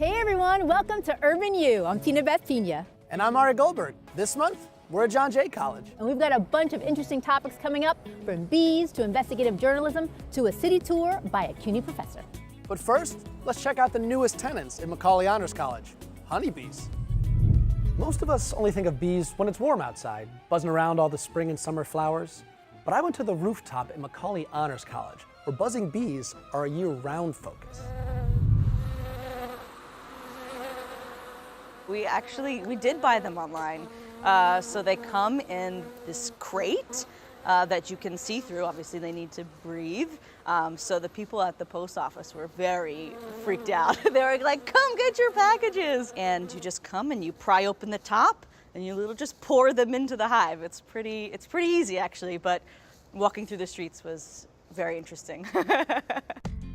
Hey everyone, welcome to UrbanU. I'm Tina Beth Pina. And I'm Ari Goldberg. This month, we're at John Jay College. And we've got a bunch of interesting topics coming up, from bees to investigative journalism to a city tour by a CUNY professor. But first, let's check out the newest tenants in Macaulay Honors College, honeybees. Most of us only think of bees when it's warm outside, buzzing around all the spring and summer flowers. But I went to the rooftop at Macaulay Honors College, where buzzing bees are a year-round focus. We did buy them online. So they come in this crate that you can see through. Obviously they need to breathe. So the people at the post office were very freaked out. They were like, come get your packages. And you just come and you pry open the top and you just pour them into the hive. It's pretty easy actually, but walking through the streets was very interesting.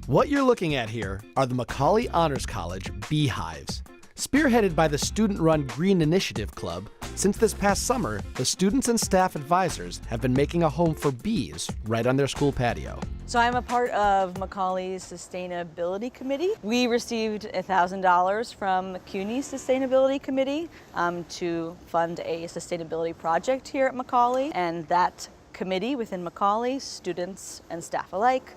What you're looking at here are the Macaulay Honors College beehives. Spearheaded by the student-run Green Initiative Club, since this past summer, the students and staff advisors have been making a home for bees right on their school patio. So I'm a part of Macaulay's Sustainability Committee. We received $1,000 from the CUNY Sustainability Committee to fund a sustainability project here at Macaulay. And that committee within Macaulay, students and staff alike,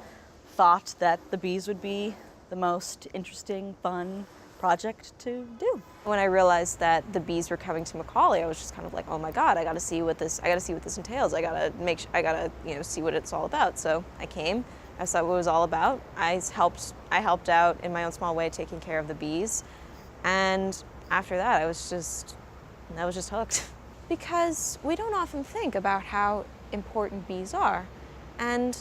thought that the bees would be the most interesting, fun project to do. When I realized that the bees were coming to Macaulay, I was just kind of like, oh my God, I gotta see what this entails. I gotta see what it's all about. So I came, I saw what it was all about. I helped out in my own small way taking care of the bees. And after that, I was just hooked. Because we don't often think about how important bees are. And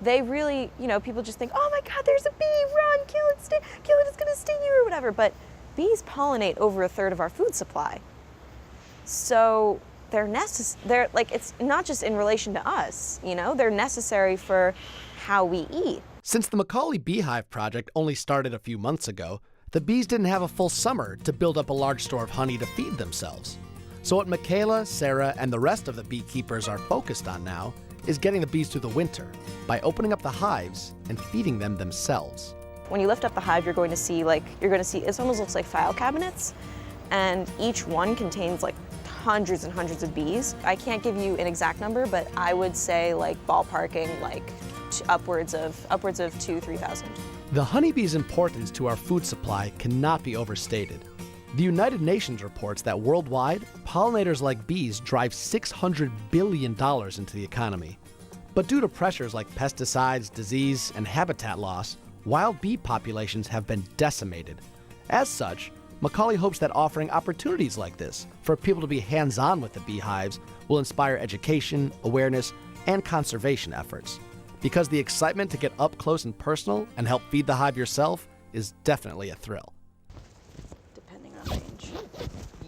they really, people just think, oh my God, there's a bee, run, kill it, it's gonna sting you or whatever. But bees pollinate over 1/3 of our food supply. So it's not just in relation to us, they're necessary for how we eat. Since the Macaulay Beehive project only started a few months ago, the bees didn't have a full summer to build up a large store of honey to feed themselves. So what Michaela, Sarah, and the rest of the beekeepers are focused on now is getting the bees through the winter by opening up the hives and feeding them themselves. When you lift up the hive, you're going to see it almost looks like file cabinets, and each one contains like hundreds and hundreds of bees. I can't give you an exact number, but I would say ballparking upwards of 2,000-3,000. The honeybee's importance to our food supply cannot be overstated. The United Nations reports that worldwide, pollinators like bees drive $600 billion into the economy. But due to pressures like pesticides, disease, and habitat loss, wild bee populations have been decimated. As such, Macaulay hopes that offering opportunities like this for people to be hands-on with the beehives will inspire education, awareness, and conservation efforts. Because the excitement to get up close and personal and help feed the hive yourself is definitely a thrill.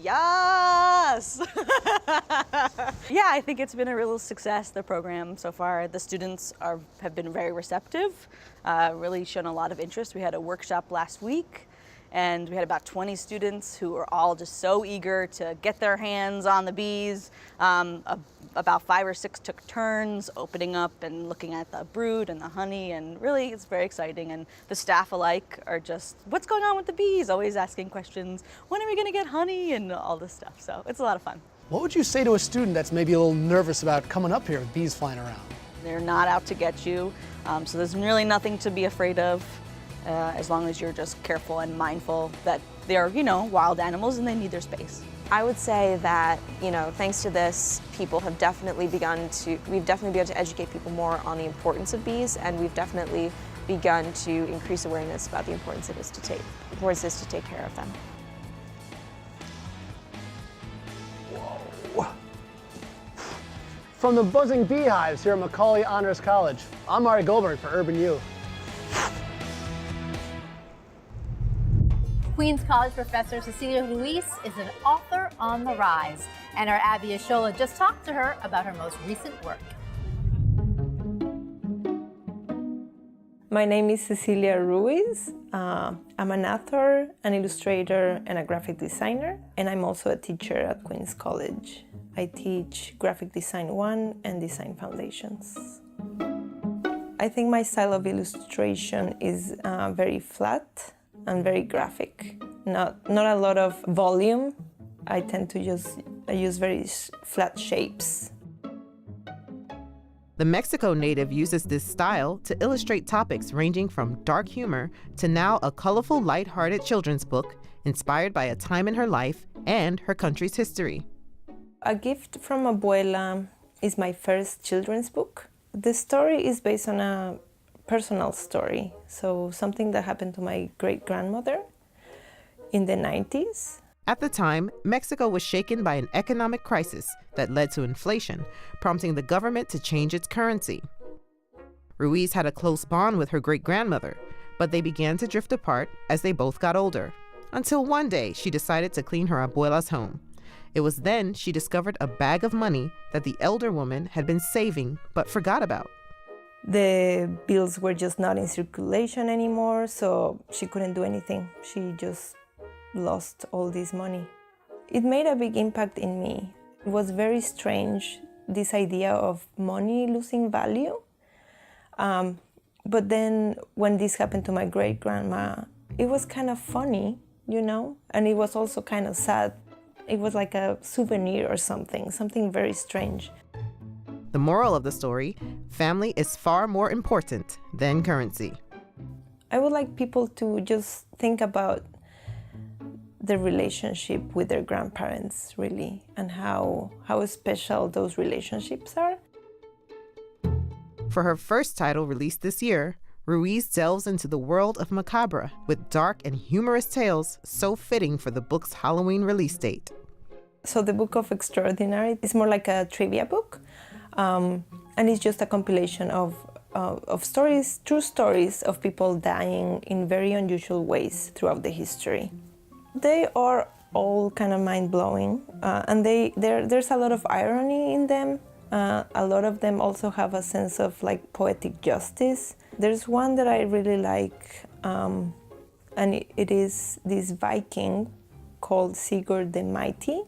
Yes! Yeah, I think it's been a real success, the program so far. The students have been very receptive, really shown a lot of interest. We had a workshop last week, and we had about 20 students who were all just so eager to get their hands on the bees. About 5 or 6 took turns opening up and looking at the brood and the honey, and really it's very exciting. And the staff alike are just, what's going on with the bees? Always asking questions, when are we gonna get honey, and all this stuff. So it's a lot of fun. What would you say to a student that's maybe a little nervous about coming up here with bees flying around? They're not out to get you, so there's really nothing to be afraid of, as long as you're just careful and mindful that they're, wild animals and they need their space. I would say that, thanks to this, we've definitely begun to educate people more on the importance of bees, and we've definitely begun to increase awareness about the importance it is to take care of them. Whoa. From the buzzing beehives here at Macaulay Honors College, I'm Ari Goldberg for UrbanU. Queens College professor Cecilia Ruiz is an author on the rise, and our Abby Ashola just talked to her about her most recent work. My name is Cecilia Ruiz. I'm an author, an illustrator, and a graphic designer, and I'm also a teacher at Queens College. I teach Graphic Design 1 and Design Foundations. I think my style of illustration is very flat and very graphic. not a lot of volume. I tend to use very flat shapes. The Mexico native uses this style to illustrate topics ranging from dark humor to now a colorful, lighthearted children's book inspired by a time in her life and her country's history. A Gift from Abuela is my first children's book. The story is based on a personal story, so something that happened to my great-grandmother in the 90s. At the time, Mexico was shaken by an economic crisis that led to inflation, prompting the government to change its currency. Ruiz had a close bond with her great-grandmother, but they began to drift apart as they both got older, until one day she decided to clean her abuela's home. It was then she discovered a bag of money that the elder woman had been saving but forgot about. The bills were just not in circulation anymore, so she couldn't do anything. She just lost all this money. It made a big impact in me. It was very strange, this idea of money losing value. But then when this happened to my great-grandma, it was kind of funny, and it was also kind of sad. It was like a souvenir or something very strange. The moral of the story, family is far more important than currency. I would like people to just think about the relationship with their grandparents, really, and how special those relationships are. For her first title released this year, Ruiz delves into the world of macabre with dark and humorous tales so fitting for the book's Halloween release date. So the Book of Extraordinary is more like a trivia book, and it's just a compilation of stories, true stories of people dying in very unusual ways throughout the history. They are all kind of mind-blowing, and there's a lot of irony in them. A lot of them also have a sense of like poetic justice. There's one that I really like, and it is this Viking called Sigurd the Mighty.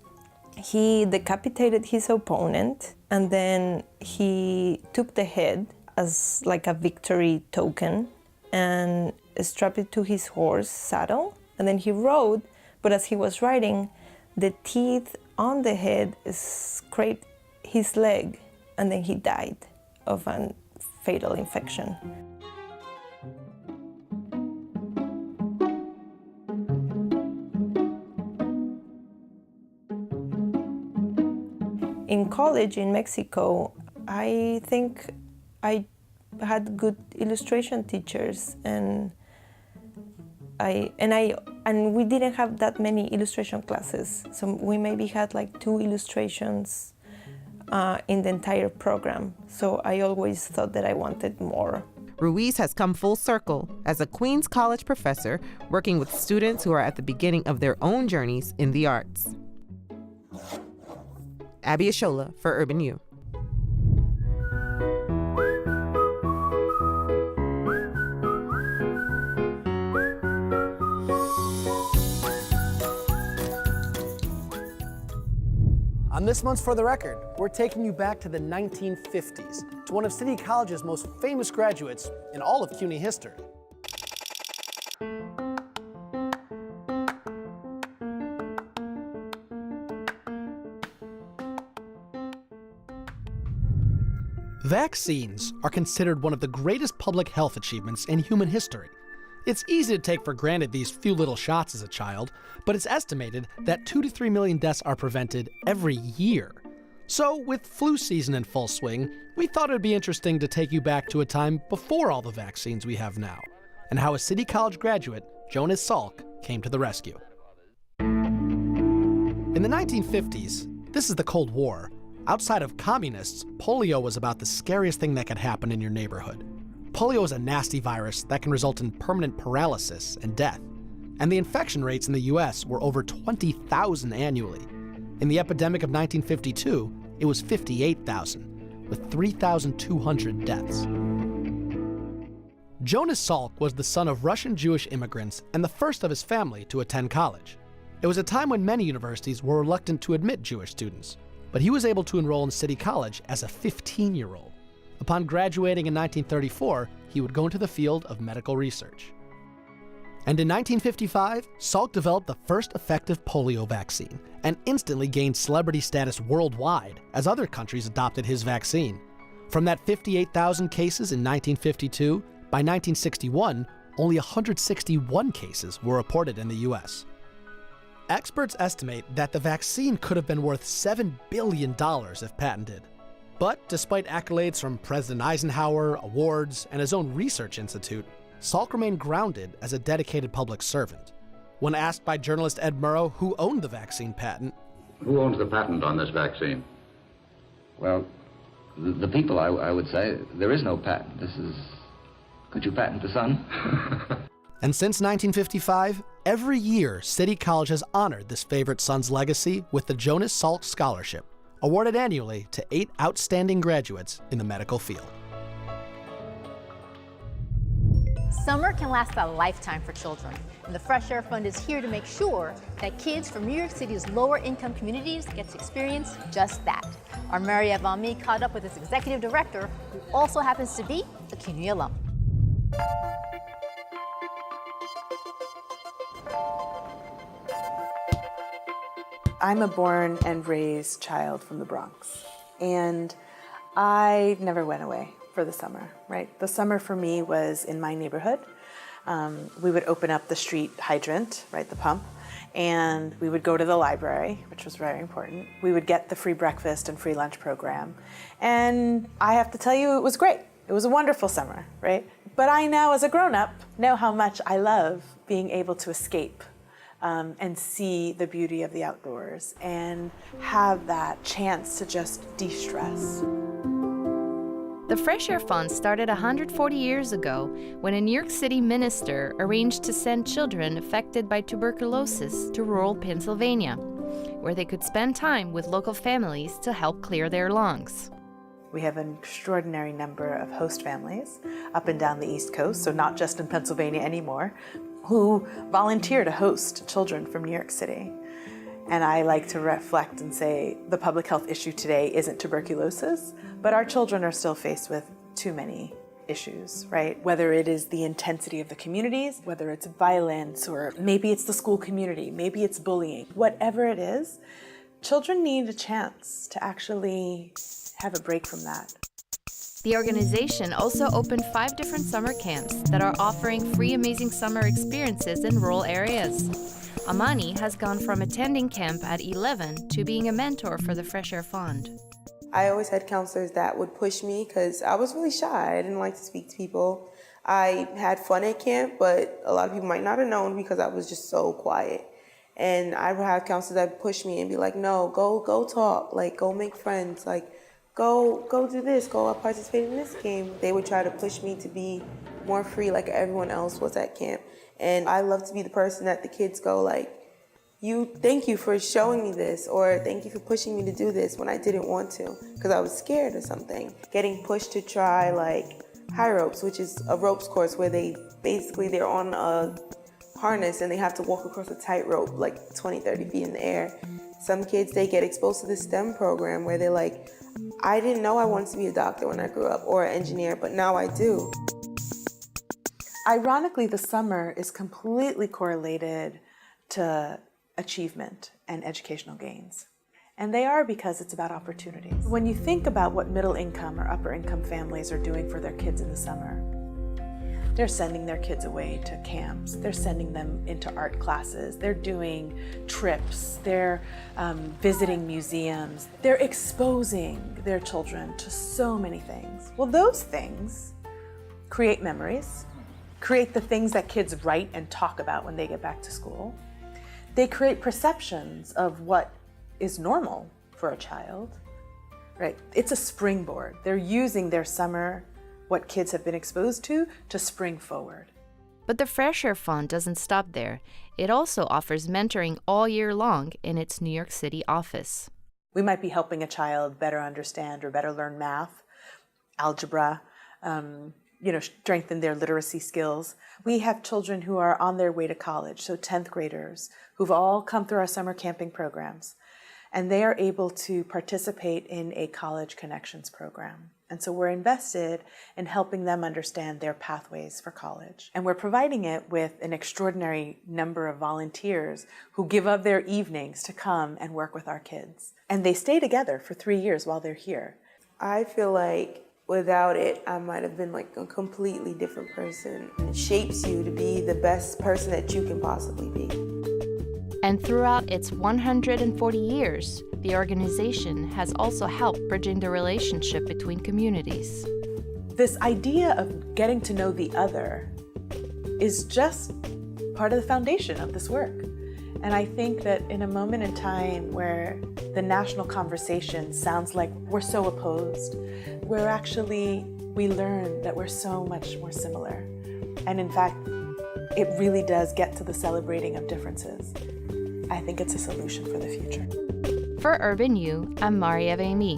He decapitated his opponent, and then he took the head as like a victory token and strapped it to his horse saddle, and then he rode. But as he was riding, the teeth on the head scraped his leg, and then he died of a fatal infection. In college in Mexico, I think I had good illustration teachers, and we didn't have that many illustration classes, so we maybe had like 2 illustrations in the entire program. So I always thought that I wanted more. Ruiz has come full circle as a Queens College professor working with students who are at the beginning of their own journeys in the arts. Abby Ashola for UrbanU. On this month's For the Record, we're taking you back to the 1950s, to one of City College's most famous graduates in all of CUNY history. Vaccines are considered one of the greatest public health achievements in human history. It's easy to take for granted these few little shots as a child, but it's estimated that 2 to 3 million deaths are prevented every year. So, with flu season in full swing, we thought it would be interesting to take you back to a time before all the vaccines we have now, and how a City College graduate, Jonas Salk, came to the rescue. In the 1950s, this is the Cold War. Outside of communists, polio was about the scariest thing that could happen in your neighborhood. Polio is a nasty virus that can result in permanent paralysis and death. And the infection rates in the US were over 20,000 annually. In the epidemic of 1952, it was 58,000, with 3,200 deaths. Jonas Salk was the son of Russian Jewish immigrants and the first of his family to attend college. It was a time when many universities were reluctant to admit Jewish students, but he was able to enroll in City College as a 15-year-old. Upon graduating in 1934, he would go into the field of medical research. And in 1955, Salk developed the first effective polio vaccine and instantly gained celebrity status worldwide as other countries adopted his vaccine. From that 58,000 cases in 1952, by 1961, only 161 cases were reported in the US. Experts estimate that the vaccine could have been worth $7 billion if patented. But despite accolades from President Eisenhower, awards, and his own research institute, Salk remained grounded as a dedicated public servant. When asked by journalist Ed Murrow who owned the vaccine patent, "Who owns the patent on this vaccine?" Well, the people, I would say. There is no patent. Could you patent the sun? And since 1955, every year City College has honored this favorite son's legacy with the Jonas Salk Scholarship, awarded annually to 8 outstanding graduates in the medical field. Summer can last a lifetime for children, and the Fresh Air Fund is here to make sure that kids from New York City's lower-income communities get to experience just that. Our Maria Valmy caught up with its executive director, who also happens to be a CUNY alum. I'm a born and raised child from the Bronx, and I never went away for the summer, right? The summer for me was in my neighborhood. We would open up the street hydrant, right, the pump, and we would go to the library, which was very important. We would get the free breakfast and free lunch program, and I have to tell you, it was great. It was a wonderful summer, right? But I now, as a grown-up, know how much I love being able to escape and see the beauty of the outdoors and have that chance to just de-stress. The Fresh Air Fund started 140 years ago when a New York City minister arranged to send children affected by tuberculosis to rural Pennsylvania, where they could spend time with local families to help clear their lungs. We have an extraordinary number of host families up and down the East Coast, so not just in Pennsylvania anymore, who volunteer to host children from New York City. And I like to reflect and say the public health issue today isn't tuberculosis, but our children are still faced with too many issues, right? Whether it is the intensity of the communities, whether it's violence, or maybe it's the school community, maybe it's bullying, whatever it is, children need a chance to actually have a break from that. The organization also opened 5 different summer camps that are offering free amazing summer experiences in rural areas. Amani has gone from attending camp at 11 to being a mentor for the Fresh Air Fund. I always had counselors that would push me because I was really shy. I didn't like to speak to people. I had fun at camp, but a lot of people might not have known because I was just so quiet. And I would have counselors that would push me and be like, no, go talk, like go make friends, like go do this, go participate in this game. They would try to push me to be more free like everyone else was at camp. And I love to be the person that the kids go like, thank you for showing me this, or thank you for pushing me to do this when I didn't want to, because I was scared or something. Getting pushed to try like high ropes, which is a ropes course where they're on a harness and they have to walk across a tightrope like 20, 30 feet in the air. Some kids, they get exposed to the STEM program where they're like, I didn't know I wanted to be a doctor when I grew up or an engineer, but now I do. Ironically, the summer is completely correlated to achievement and educational gains. And they are because it's about opportunities. When you think about what middle income or upper income families are doing for their kids in the summer, they're sending their kids away to camps, they're sending them into art classes, they're doing trips, they're visiting museums, they're exposing their children to so many things. Well, those things create memories, create the things that kids write and talk about when they get back to school. They create perceptions of what is normal for a child, right? It's a springboard. They're using their summer, what kids have been exposed to spring forward. But the Fresh Air Fund doesn't stop there. It also offers mentoring all year long in its New York City office. We might be helping a child better understand or better learn math, algebra, strengthen their literacy skills. We have children who are on their way to college, so 10th graders, who've all come through our summer camping programs. and they are able to participate in a college connections program. And so we're invested in helping them understand their pathways for college. And we're providing it with an extraordinary number of volunteers who give up their evenings to come and work with our kids. And they stay together for 3 years while they're here. I feel like without it, I might have been like a completely different person. It shapes you to be the best person that you can possibly be. And throughout its 140 years, the organization has also helped bridging the relationship between communities. This idea of getting to know the other is just part of the foundation of this work. And I think that in a moment in time where the national conversation sounds like we're so opposed, we learn that we're so much more similar. And in fact, it really does get to the celebrating of differences. I think it's a solution for the future. For UrbanU, I'm Maria Amy.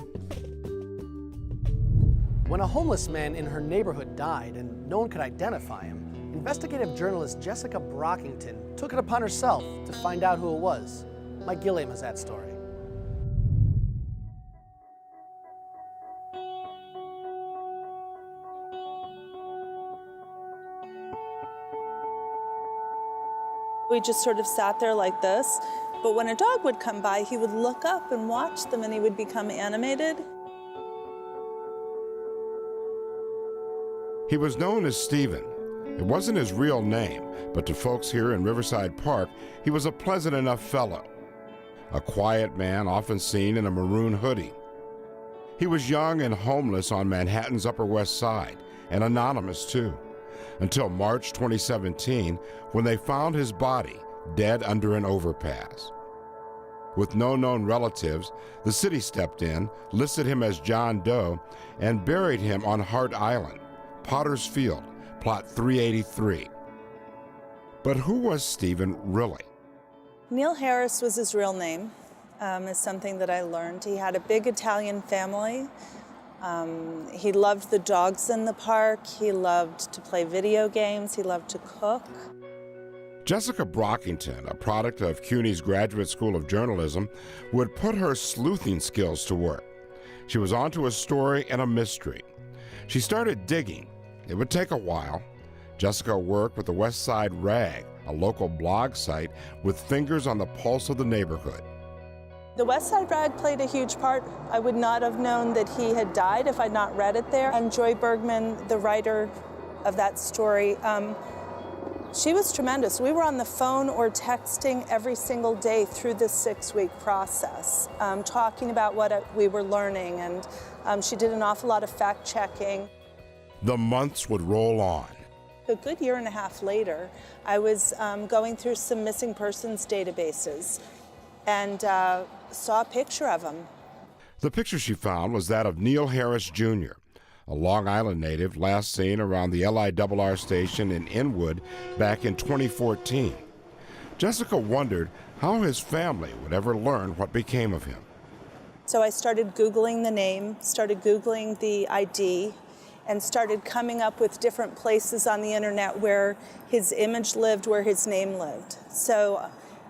When a homeless man in her neighborhood died and no one could identify him, investigative journalist Jessica Brockington took it upon herself to find out who it was. Mike Gilliam has that story. We just sort of sat there like this, but when a dog would come by, he would look up and watch them and he would become animated. He was known as Stephen. It wasn't his real name, but to folks here in Riverside Park, he was a pleasant enough fellow. A quiet man often seen in a maroon hoodie. He was young and homeless on Manhattan's Upper West Side, and anonymous too, until March 2017, when they found his body dead under an overpass. With no known relatives, the city stepped in, listed him as John Doe, and buried him on Hart Island, Potter's Field, Plot 383. But who was Stephen really? Neil Harris was his real name, is something that I learned. He had a big Italian family. He loved the dogs in the park. He loved to play video games. He loved to cook. Jessica Brockington, a product of CUNY's Graduate School of Journalism, would put her sleuthing skills to work. She was onto a story and a mystery. She started digging. It would take a while. Jessica worked with the West Side Rag, a local blog site with fingers on the pulse of the neighborhood. The West Side Rag played a huge part. I would not have known that he had died if I'd not read it there. And Joy Bergman, the writer of that story, she was tremendous. We were on the phone or texting every single day through this 6-week process, talking about what we were learning, and she did an awful lot of fact-checking. The months would roll on. A good year and a half later, I was going through some missing persons databases and saw a picture of him. The picture she found was that of Neil Harris Jr., a Long Island native last seen around the LIRR station in Inwood back in 2014. Jessica wondered how his family would ever learn what became of him. So I started Googling the name, started Googling the ID, and started coming up with different places on the internet where his image lived, where his name lived. So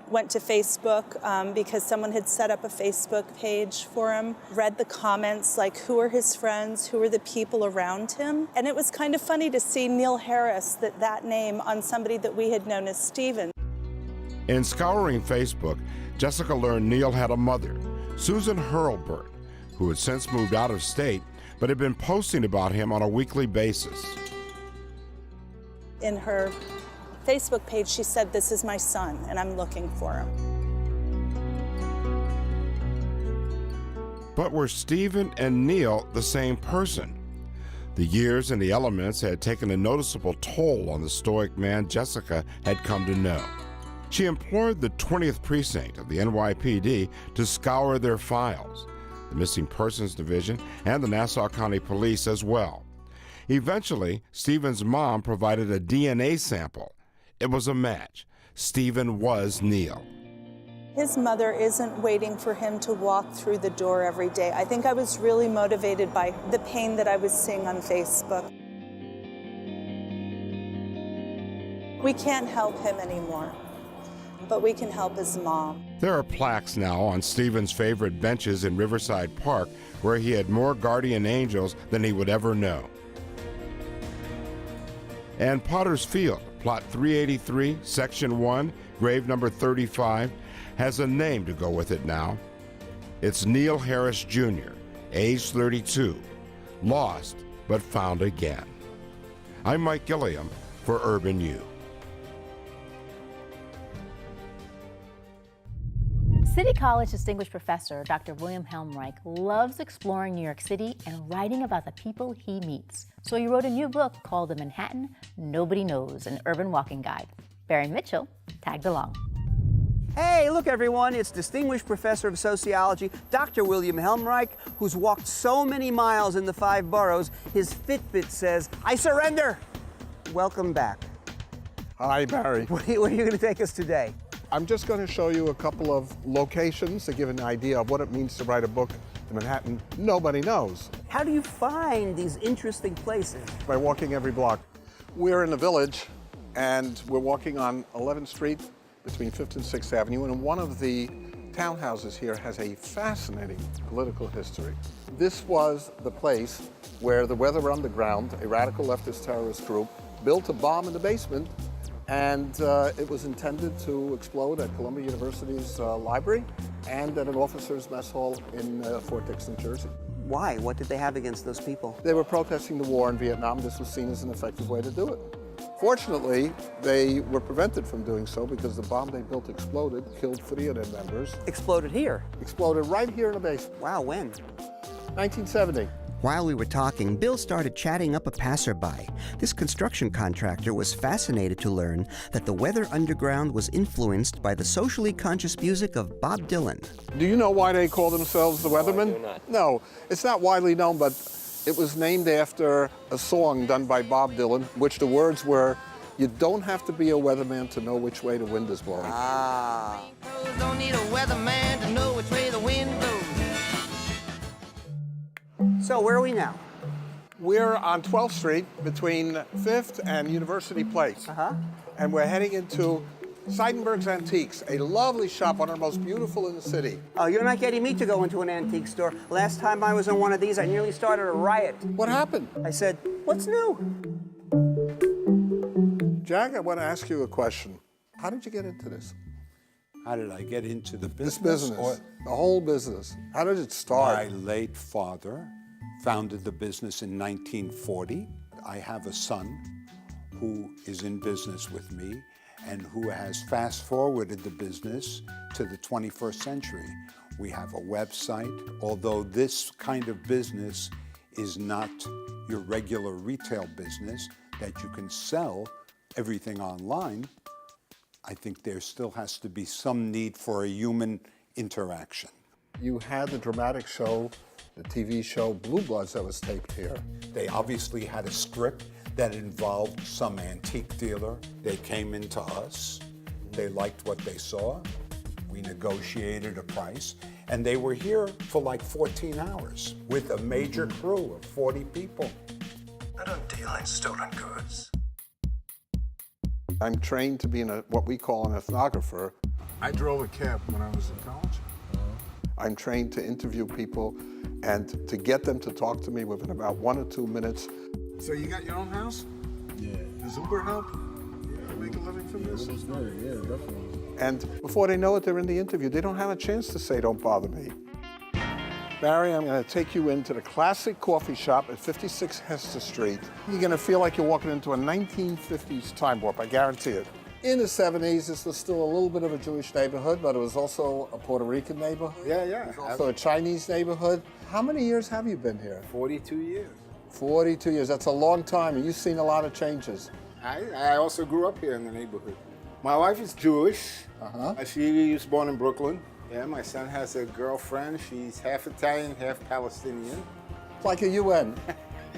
went to Facebook because someone had set up a Facebook page for him, read the comments, like who are his friends, who are the people around him. And it was kind of funny to see Neil Harris, that name, on somebody that we had known as Stephen. In scouring Facebook, Jessica learned Neil had a mother, Susan Hurlburt, who had since moved out of state, but had been posting about him on a weekly basis. In her Facebook page, she said, "This is my son, and I'm looking for him." But were Stephen and Neil the same person? The years and the elements had taken a noticeable toll on the stoic man Jessica had come to know. She implored the 20th Precinct of the NYPD to scour their files, the Missing Persons Division, and the Nassau County Police as well. Eventually, Stephen's mom provided a DNA sample. It was a match. Stephen was Neil. His mother isn't waiting for him to walk through the door every day. I think I was really motivated by the pain that I was seeing on Facebook. We can't help him anymore. but we can help his mom. There are plaques now on Stephen's favorite benches in Riverside Park where he had more guardian angels than he would ever know. And Potter's Field, Plot 383, Section 1, grave number 35, has a name to go with it now. It's Neil Harris Jr., age 32, lost but found again. I'm Mike Gilliam for UrbanU. City College Distinguished Professor Dr. William Helmreich loves exploring New York City and writing about the people he meets. So he wrote a new book called The Manhattan Nobody Knows, an urban walking guide. Barry Mitchell tagged along. Hey, look everyone, it's Distinguished Professor of Sociology, Dr. William Helmreich, who's walked so many miles in the 5 boroughs, his Fitbit says, I surrender! Welcome back. Hi, Barry. Where are you going to take us today? I'm just going to show you a couple of locations to give an idea of what it means to write a book, The Manhattan Nobody Knows. How do you find these interesting places? By walking every block. We're in the Village, and we're walking on 11th Street between 5th and 6th Avenue, and one of the townhouses here has a fascinating political history. This was the place where the Weather Underground, a radical leftist terrorist group, built a bomb in the basement, and it was intended to explode at Columbia University's library and at an officers' mess hall in Fort Dix, New Jersey. Why? What did they have against those people? They were protesting the war in Vietnam. This was seen as an effective way to do it. Fortunately, they were prevented from doing so because the bomb they built exploded, killed 3 of their members. Exploded here? Exploded right here in the basement. Wow, when? 1970. While we were talking, Bill started chatting up a passerby. This construction contractor was fascinated to learn that the Weather Underground was influenced by the socially conscious music of Bob Dylan. Do you know why they call themselves the Weathermen? No, I do not. No, it's not widely known, but it was named after a song done by Bob Dylan, which the words were, "You don't have to be a weatherman to know which way the wind is blowing." Ah. Don't need a weatherman to know which way the wind blows. So where are we now? We're on 12th Street between 5th and University Place. And we're heading into Seidenberg's Antiques, a lovely shop, one of the most beautiful in the city. Oh, you're not getting me to go into an antique store. Last time I was in one of these, I nearly started a riot. What happened? I said, what's new? Jack, I want to ask you a question. How did you get into this? How did I get into the business? This business, the whole business. How did it start? My late father founded the business in 1940. I have a son who is in business with me and who has fast-forwarded the business to the 21st century. We have a website. Although this kind of business is not your regular retail business, that you can sell everything online, I think there still has to be some need for a human interaction. You had the dramatic show, the TV show Blue Bloods that was taped here. They obviously had a script that involved some antique dealer. They came into us, they liked what they saw, we negotiated a price, and they were here for like 14 hours with a major crew of 40 people. I don't deal in stolen goods. I'm trained to be what we call an ethnographer. I drove a cab when I was in college. I'm trained to interview people and to get them to talk to me within about 1 or 2 minutes. So you got your own house? Yeah. Does Uber help? You make a living from this? Yeah, definitely. And before they know it, they're in the interview. They don't have a chance to say, don't bother me. Barry, I'm going to take you into the classic coffee shop at 56 Hester Street. You're going to feel like you're walking into a 1950s time warp, I guarantee it. In the 70s, this was still a little bit of a Jewish neighborhood, but it was also a Puerto Rican neighborhood. Yeah. It was also a Chinese neighborhood. How many years have you been here? 42 years. 42 years, that's a long time, and you've seen a lot of changes. I also grew up here in the neighborhood. My wife is Jewish. She was born in Brooklyn. Yeah, my son has a girlfriend. She's half Italian, half Palestinian. It's like a UN,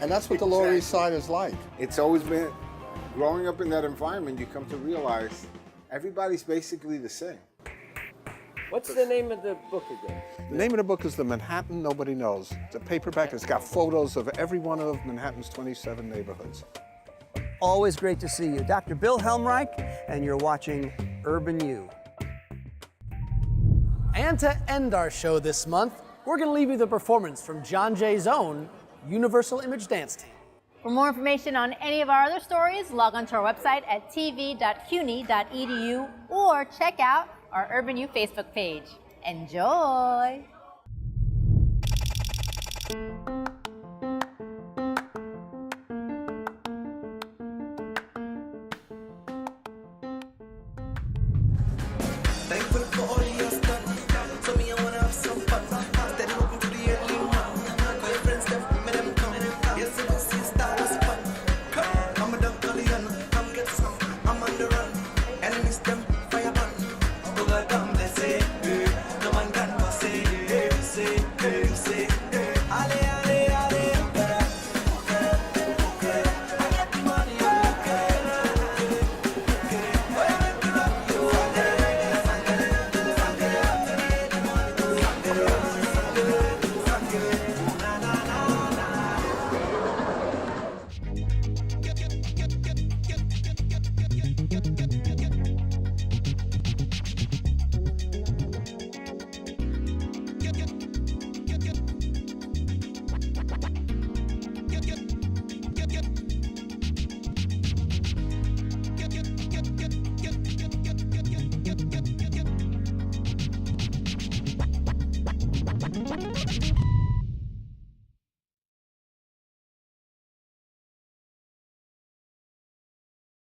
and that's what the Lower East Side is like. It's always been, growing up in that environment, you come to realize everybody's basically the same. What's the name of the book again? The name of the book is The Manhattan Nobody Knows. It's a paperback. It's got photos of every one of Manhattan's 27 neighborhoods. Always great to see you. Dr. Bill Helmreich, and you're watching UrbanU. And to end our show this month, we're going to leave you with a performance from John Jay's own Universal Image Dance Team. For more information on any of our other stories, log on to our website at tv.cuny.edu or check out our UrbanU Facebook page. Enjoy!